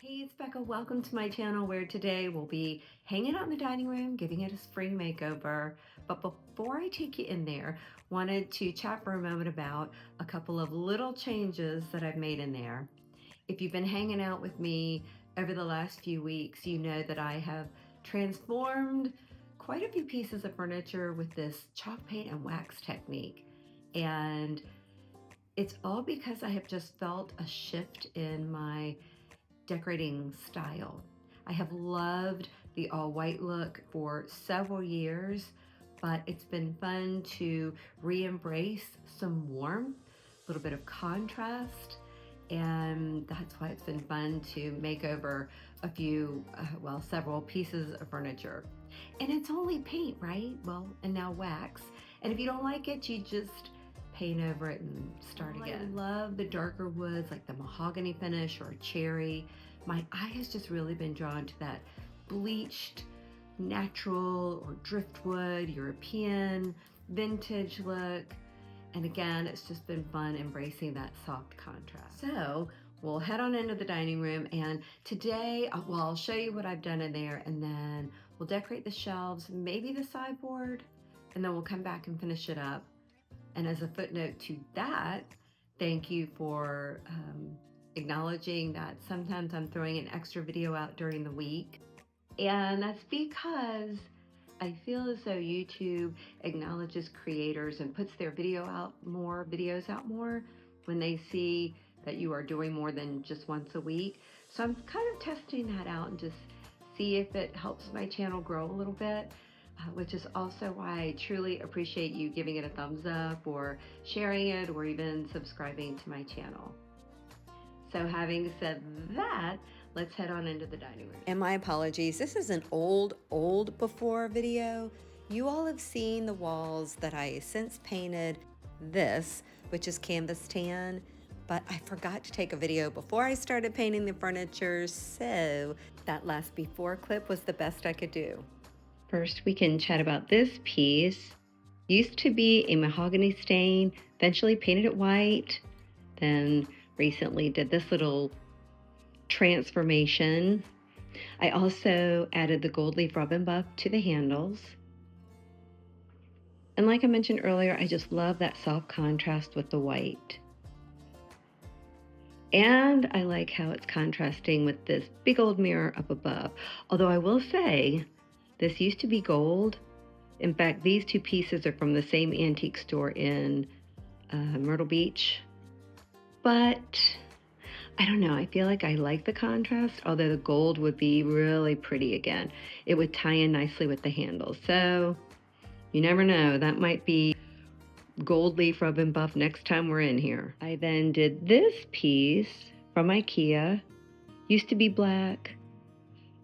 Hey, it's Becca. Welcome to my channel where today we'll be hanging out in the dining room, giving it a spring makeover. But before I take you in there, wanted to chat for a moment about a couple of little changes that I've made in there. If you've been hanging out with me over the last few weeks, you know that I have transformed quite a few pieces of furniture with this chalk paint and wax technique. And it's all because I have just felt a shift in my decorating style. I have loved the all white look for several years, but it's been fun to re-embrace some warmth, a little bit of contrast, and that's why it's been fun to make over a few, several pieces of furniture. And it's only paint, right? Well, and now wax. And if you don't like it, you just paint over it and start again. I love the darker woods like the mahogany finish or cherry. My eye has just really been drawn to that bleached, natural or driftwood, European, vintage look. And again, it's just been fun embracing that soft contrast. So we'll head on into the dining room, and today, I'll show you what I've done in there, and then we'll decorate the shelves, maybe the sideboard, and then we'll come back and finish it up. And as a footnote to that, thank you for acknowledging that sometimes I'm throwing an extra video out during the week. And that's because I feel as though YouTube acknowledges creators and puts their videos out more when they see that you are doing more than just once a week. So I'm kind of testing that out and just see if it helps my channel grow a little bit. Which is also why I truly appreciate you giving it a thumbs up or sharing it or even subscribing to my channel. So having said that, let's head on into the dining room. And my apologies, this is an old before video. You all have seen the walls that I since painted this, which is canvas tan, but I forgot to take a video before I started painting the furniture, so that last before clip was the best I could do. First, we can chat about this piece. Used to be a mahogany stain, eventually painted it white, then recently did this little transformation. I also added the gold leaf rub and buff to the handles. And like I mentioned earlier, I just love that soft contrast with the white. And I like how it's contrasting with this big old mirror up above. Although I will say, this used to be gold. In fact, these two pieces are from the same antique store in Myrtle Beach. But I don't know, I feel like I like the contrast, although the gold would be really pretty again. It would tie in nicely with the handles. So you never know, that might be gold leaf rub and buff next time we're in here. I then did this piece from IKEA. Used to be black.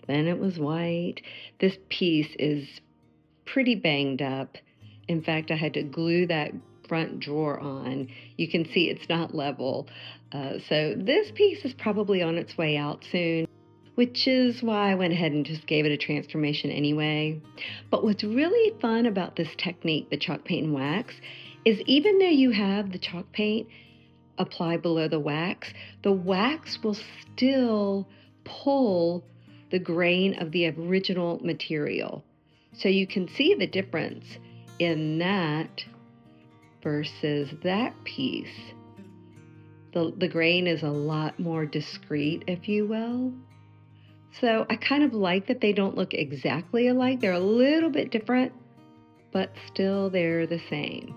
Then it was white. This piece is pretty banged up. In fact, I had to glue that front drawer on. You can see it's not level. So this piece is probably on its way out soon, which is why I went ahead and just gave it a transformation anyway. But what's really fun about this technique, the chalk paint and wax, is even though you have the chalk paint applied below the wax will still pull the grain of the original material. So you can see the difference in that versus that piece. The grain is a lot more discreet, if you will. So I kind of like that they don't look exactly alike. They're a little bit different, but still they're the same.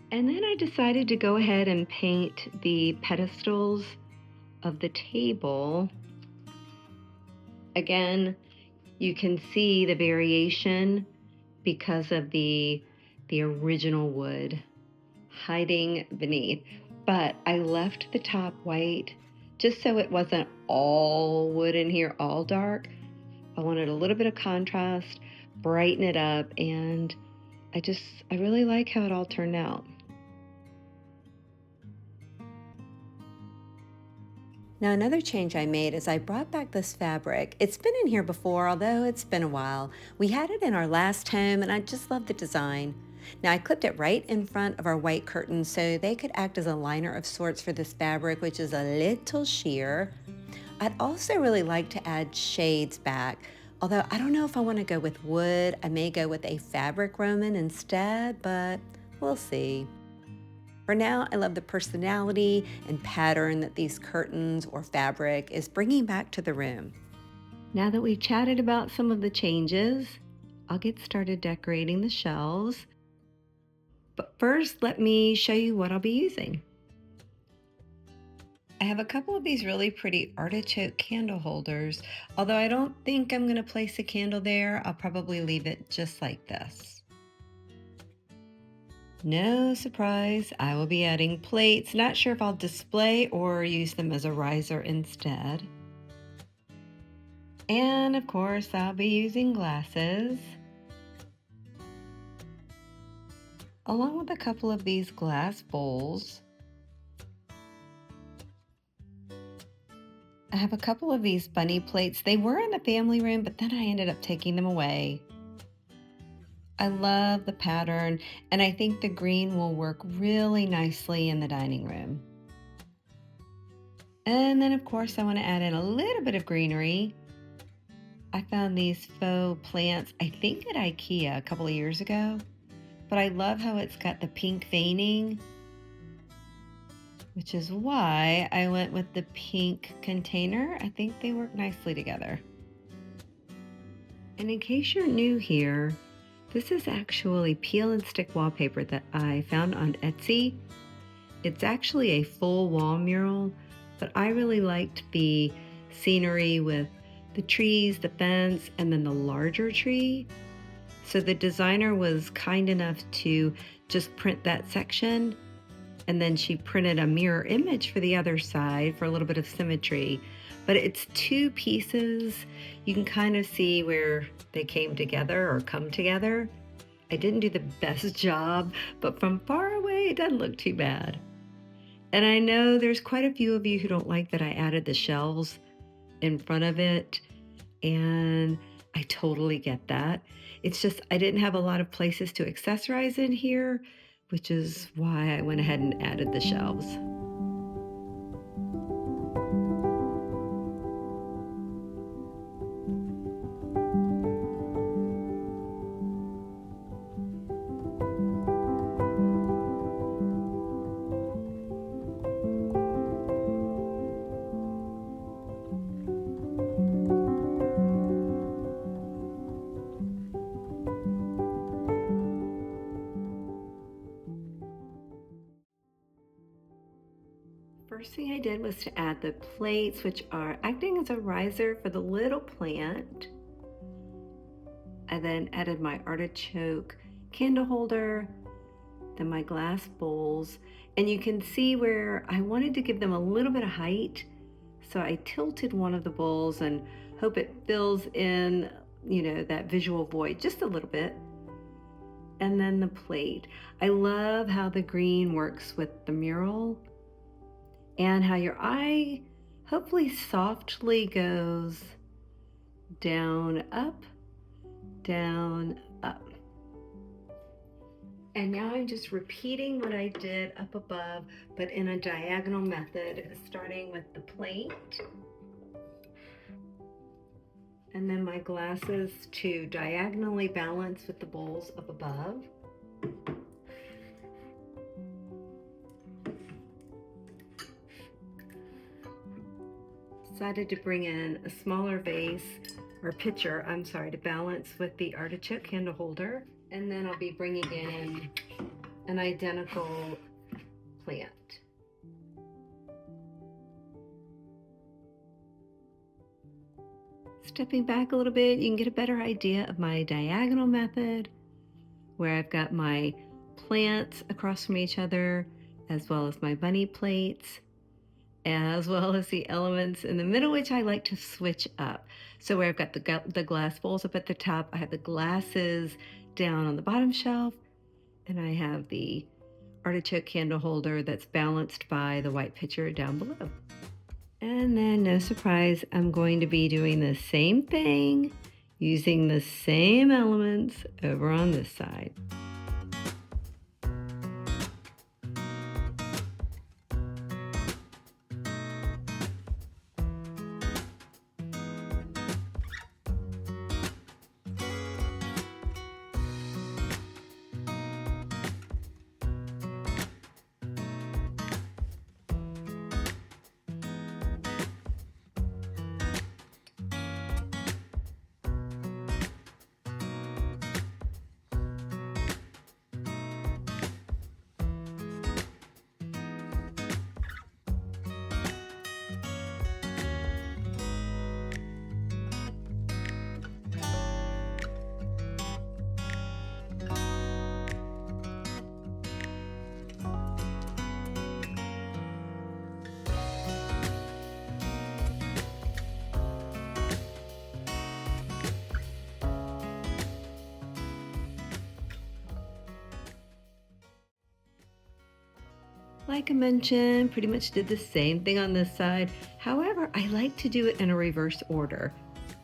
And then I decided to go ahead and paint the pedestals of the table. Again, you can see the variation because of the original wood hiding beneath. But I left the top white just so it wasn't all wood in here, all dark. I wanted a little bit of contrast, brighten it up, and I really like how it all turned out. Now another change I made is I brought back this fabric. It's been in here before, although it's been a while. We had it in our last home and I just love the design. Now I clipped it right in front of our white curtains so they could act as a liner of sorts for this fabric, which is a little sheer. I'd also really like to add shades back, although I don't know if I want to go with wood. I may go with a fabric Roman instead, but we'll see. For now, I love the personality and pattern that these curtains or fabric is bringing back to the room. Now that we've chatted about some of the changes, I'll get started decorating the shelves. But first, let me show you what I'll be using. I have a couple of these really pretty artichoke candle holders. Although I don't think I'm going to place a candle there, I'll probably leave it just like this. No surprise, I will be adding plates. Not sure if I'll display or use them as a riser instead. And of course, I'll be using glasses, along with a couple of these glass bowls. I have a couple of these bunny plates. They were in the family room, but then I ended up taking them away. I love the pattern, and I think the green will work really nicely in the dining room. And then, of course, I want to add in a little bit of greenery. I found these faux plants, I think at IKEA a couple of years ago, but I love how it's got the pink veining, which is why I went with the pink container. I think they work nicely together. And in case you're new here, this is actually peel and stick wallpaper that I found on Etsy. It's actually a full wall mural, but I really liked the scenery with the trees, the fence, and then the larger tree. So the designer was kind enough to just print that section, and then she printed a mirror image for the other side for a little bit of symmetry. But it's two pieces. You can kind of see where they came together or come together. I didn't do the best job, but from far away, it doesn't look too bad. And I know there's quite a few of you who don't like that I added the shelves in front of it, and I totally get that. It's just I didn't have a lot of places to accessorize in here, which is why I went ahead and added the shelves. First thing I did was to add the plates, which are acting as a riser for the little plant. I then added my artichoke candle holder, then my glass bowls, and you can see where I wanted to give them a little bit of height. So I tilted one of the bowls and hope it fills in, that visual void just a little bit. And then the plate. I love how the green works with the mural, and how your eye hopefully softly goes down, up, down, up. And now I'm just repeating what I did up above, but in a diagonal method, starting with the plate. And then my glasses to diagonally balance with the bowls up above. Decided to bring in a smaller vase or pitcher, to balance with the artichoke candle holder. And then I'll be bringing in an identical plant. Stepping back a little bit, you can get a better idea of my diagonal method, where I've got my plants across from each other, as well as my bunny plates, as well as the elements in the middle, which I like to switch up. So where I've got the glass bowls up at the top, I have the glasses down on the bottom shelf, and I have the artichoke candle holder that's balanced by the white pitcher down below. And then, no surprise, I'm going to be doing the same thing, using the same elements over on this side. like I mentioned, pretty much did the same thing on this side. However, I like to do it in a reverse order.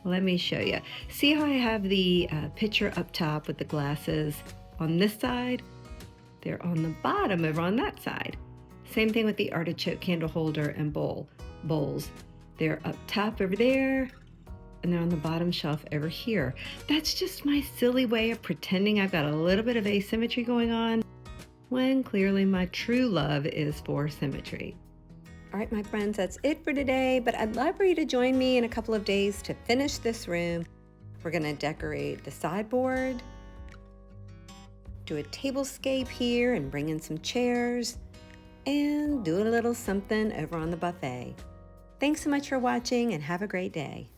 Let me show you. See how I have the picture up top with the glasses on this side? They're on the bottom over on that side. Same thing with the artichoke candle holder and bowls. They're up top over there, and they're on the bottom shelf over here. That's just my silly way of pretending I've got a little bit of asymmetry going on, when clearly my true love is for symmetry. All right, my friends, that's it for today, but I'd love for you to join me in a couple of days to finish this room. We're gonna decorate the sideboard, do a tablescape here and bring in some chairs, and do a little something over on the buffet. Thanks so much for watching and have a great day.